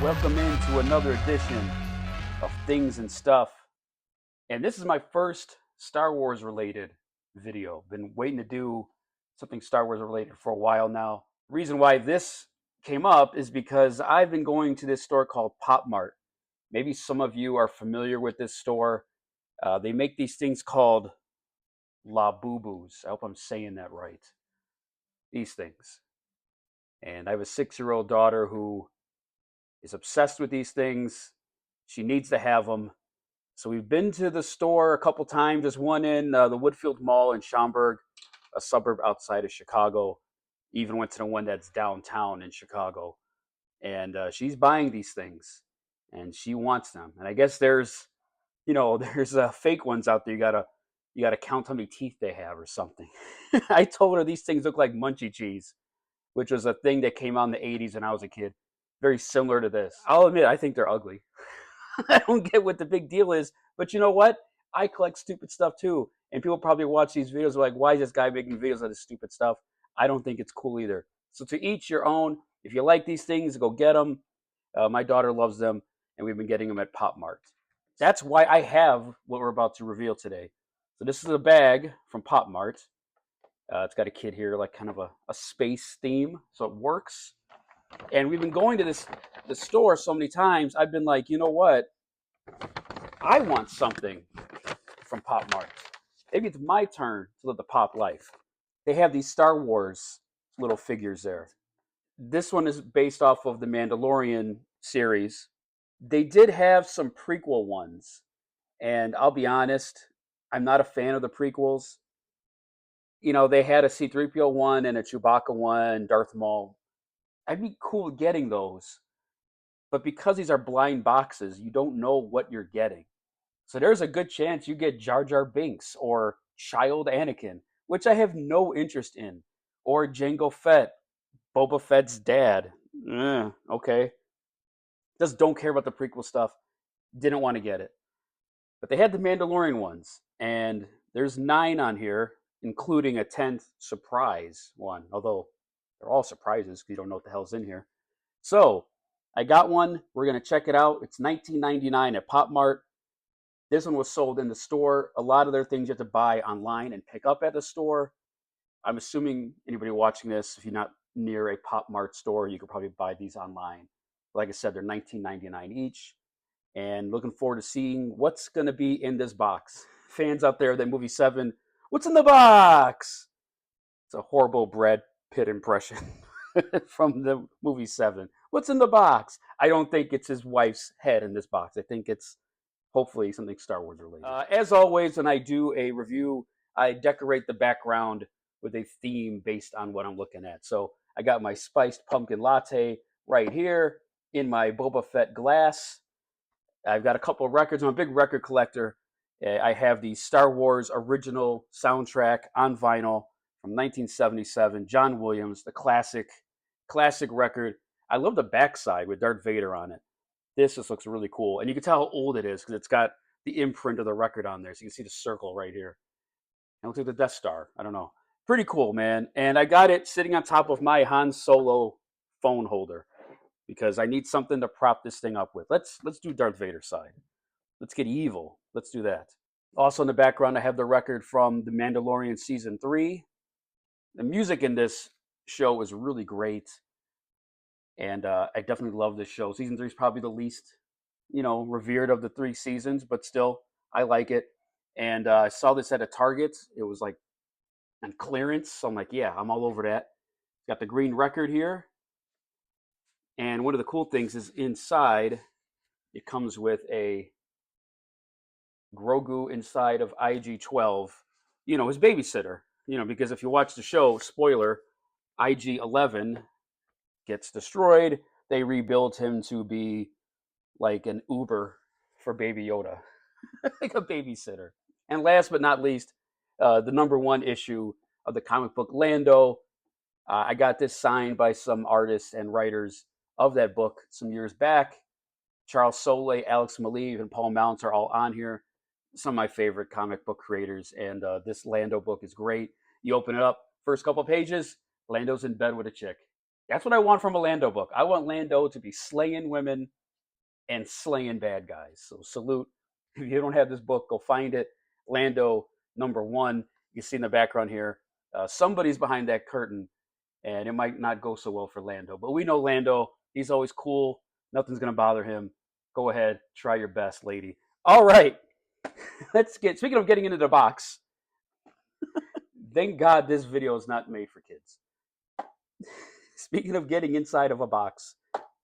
Welcome into another edition of Things and Stuff. And this is my first Star Wars related video. Been waiting to do something Star Wars related for a while now. Reason why this came up is because I've been going to this store called Pop Mart. Maybe some of you are familiar with this store. They make these things called La Boo-Boos. I hope I'm saying that right. These things. And I have a 6-year-old daughter who is obsessed with these things. She needs to have them. So we've been to the store a couple times. There's one in the Woodfield Mall in Schaumburg, a suburb outside of Chicago. Even went to the one that's downtown in Chicago. And she's buying these things, and she wants them. And I guess there's fake ones out there. You gotta count how many teeth they have or something. I told her these things look like Munchie cheese, which was a thing that came out in the 80s when I was a kid. Very similar to this. I'll admit, I think they're ugly. I don't get what the big deal is. But you know what? I collect stupid stuff too. And people probably watch these videos like, why is this guy making videos of this stupid stuff? I don't think it's cool either. So to each your own. If you like these things, go get them. My daughter loves them, and we've been getting them at Pop Mart. That's why I have what we're about to reveal today. So this is a bag from Pop Mart. It's got a kid here, like kind of a space theme, so it works. And we've been going to the store so many times, I've been like, you know what? I want something from Pop Mart. Maybe it's my turn to live the pop life. They have these Star Wars little figures there. This one is based off of the Mandalorian series. They did have some prequel ones. And I'll be honest, I'm not a fan of the prequels. You know, they had a C-3PO one and a Chewbacca one, Darth Maul. I'd be cool getting those. But because these are blind boxes, you don't know what you're getting. So there's a good chance you get Jar Jar Binks or Child Anakin, which I have no interest in, or Jango Fett, Boba Fett's dad. Okay. Just don't care about the prequel stuff. Didn't want to get it. But they had the Mandalorian ones, and there's 9 on here, including a 10th surprise one, although they're all surprises because you don't know what the hell's in here. So I got one. We're going to check it out. It's $19.99 at Pop Mart. This one was sold in the store. A lot of their things you have to buy online and pick up at the store. I'm assuming anybody watching this, if you're not near a Pop Mart store, you could probably buy these online. Like I said, they're $19.99 each. And looking forward to seeing what's going to be in this box. Fans out there, that movie 7, what's in the box? It's a horrible Brad Pitt impression from the movie 7. What's in the box? I don't think it's his wife's head in this box. I think it's hopefully something Star Wars related. As always, when I do a review, I decorate the background with a theme based on what I'm looking at. So I got my spiced pumpkin latte right here in my Boba Fett glass. I've got a couple of records. I'm a big record collector. I have the Star Wars original soundtrack on vinyl from 1977, John Williams, the classic record. I love the backside with Darth Vader on it. This just looks really cool. And you can tell how old it is because it's got the imprint of the record on there. So you can see the circle right here. It looks like the Death Star. I don't know. Pretty cool, man. And I got it sitting on top of my Han Solo phone holder because I need something to prop this thing up with. Let's do Darth Vader side. Let's get evil. Let's do that. Also in the background, I have the record from The Mandalorian Season 3. The music in this show is really great. And I definitely love this show. Season 3 is probably the least, revered of the 3 seasons, but still, I like it. And I saw this at a Target. It was like on clearance. So I'm like, yeah, I'm all over that. Got the green record here. And one of the cool things is inside, it comes with a Grogu inside of IG-12, his babysitter. Because if you watch the show, spoiler, IG-11 gets destroyed. They rebuild him to be like an Uber for Baby Yoda, like a babysitter. And last but not least, the #1 issue of the comic book Lando. I got this signed by some artists and writers of that book some years back. Charles Soule, Alex Maleev, and Paul Mounts are all on here. Some of my favorite comic book creators, and this Lando book is great. You open it up, first couple pages, Lando's in bed with a chick. That's what I want from a Lando book. I want Lando to be slaying women and slaying bad guys. So salute. If you don't have this book, go find it. Lando #1. You see in the background here. Somebody's behind that curtain, and it might not go so well for Lando. But we know Lando. He's always cool. Nothing's going to bother him. Go ahead. Try your best, lady. All right. Speaking of getting into the box, thank God this video is not made for kids. Speaking of getting inside of a box,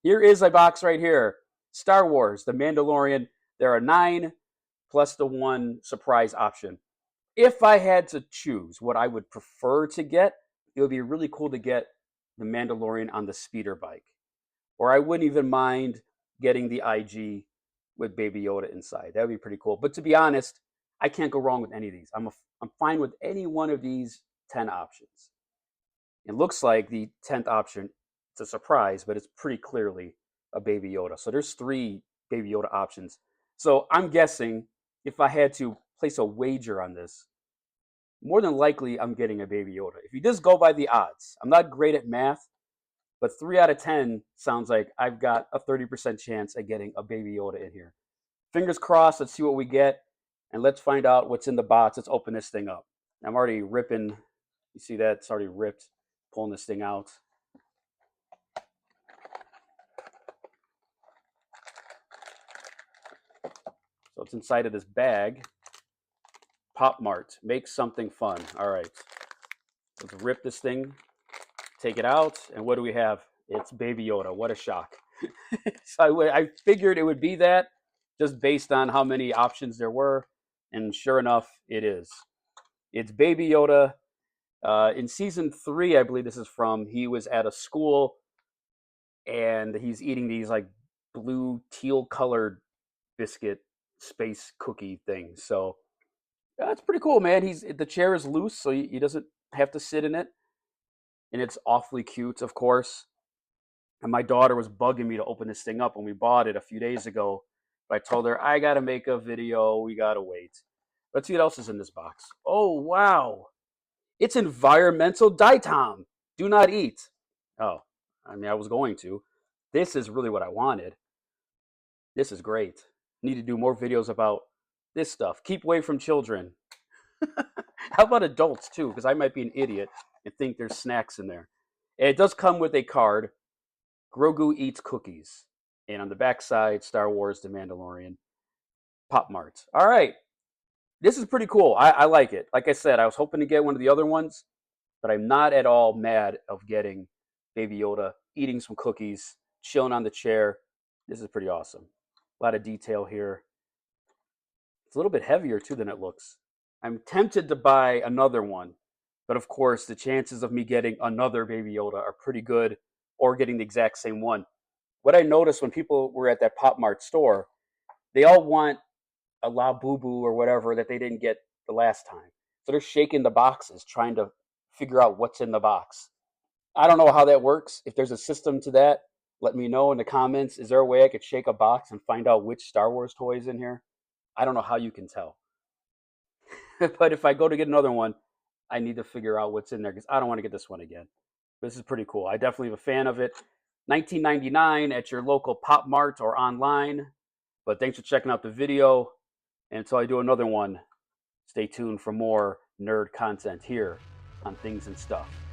here is a box right here. Star Wars, The Mandalorian. There are 9 plus the 1 surprise option. If I had to choose what I would prefer to get, it would be really cool to get The Mandalorian on the speeder bike. Or I wouldn't even mind getting the IG with Baby Yoda inside. That would be pretty cool. But to be honest, I can't go wrong with any of these. I'm fine with any one of these 10 options. It looks like the 10th option, it's a surprise, but it's pretty clearly a Baby Yoda. So there's 3 Baby Yoda options. So I'm guessing if I had to place a wager on this, more than likely I'm getting a Baby Yoda. If you just go by the odds, I'm not great at math, but 3 out of 10 sounds like I've got a 30% chance at getting a Baby Yoda in here. Fingers crossed, let's see what we get, and let's find out what's in the box. Let's open this thing up. I'm already ripping. You see that? It's already ripped. Pulling this thing out. So it's inside of this bag. Pop Mart. Make something fun. All right. Let's rip this thing. Take it out. And what do we have? It's Baby Yoda. What a shock. So I figured it would be that just based on how many options there were. And sure enough, it is. It's Baby Yoda. In season 3, I believe this is from, he was at a school and he's eating these like blue teal colored biscuit space cookie things. So that's pretty cool, man. The chair is loose, so he doesn't have to sit in it, and it's awfully cute, of course. And my daughter was bugging me to open this thing up when we bought it a few days ago. But I told her I gotta make a video. We gotta wait. Let's see what else is in this box. Oh wow, it's environmental diatom. Do not eat. Oh, I mean, I was going to. This is really what I wanted. This is great. Need to do more videos about this stuff. Keep away from children. How about adults too? Because I might be an idiot and think there's snacks in there. And it does come with a card. Grogu eats cookies. And on the back side, Star Wars, The Mandalorian, Pop Mart. All right. This is pretty cool. I like it. Like I said, I was hoping to get one of the other ones, but I'm not at all mad of getting Baby Yoda, eating some cookies, chilling on the chair. This is pretty awesome. A lot of detail here. It's a little bit heavier too than it looks. I'm tempted to buy another one, but of course the chances of me getting another Baby Yoda are pretty good, or getting the exact same one. What I noticed when people were at that Pop Mart store, they all want a La Boo Boo or whatever that they didn't get the last time. So they're shaking the boxes, trying to figure out what's in the box. I don't know how that works. If there's a system to that, let me know in the comments. Is there a way I could shake a box and find out which Star Wars toy is in here? I don't know how you can tell. But if I go to get another one, I need to figure out what's in there because I don't want to get this one again. This is pretty cool. I definitely am a fan of it. $19.99 at your local Pop Mart or online. But thanks for checking out the video. And until I do another one, stay tuned for more nerd content here on Things and Stuff.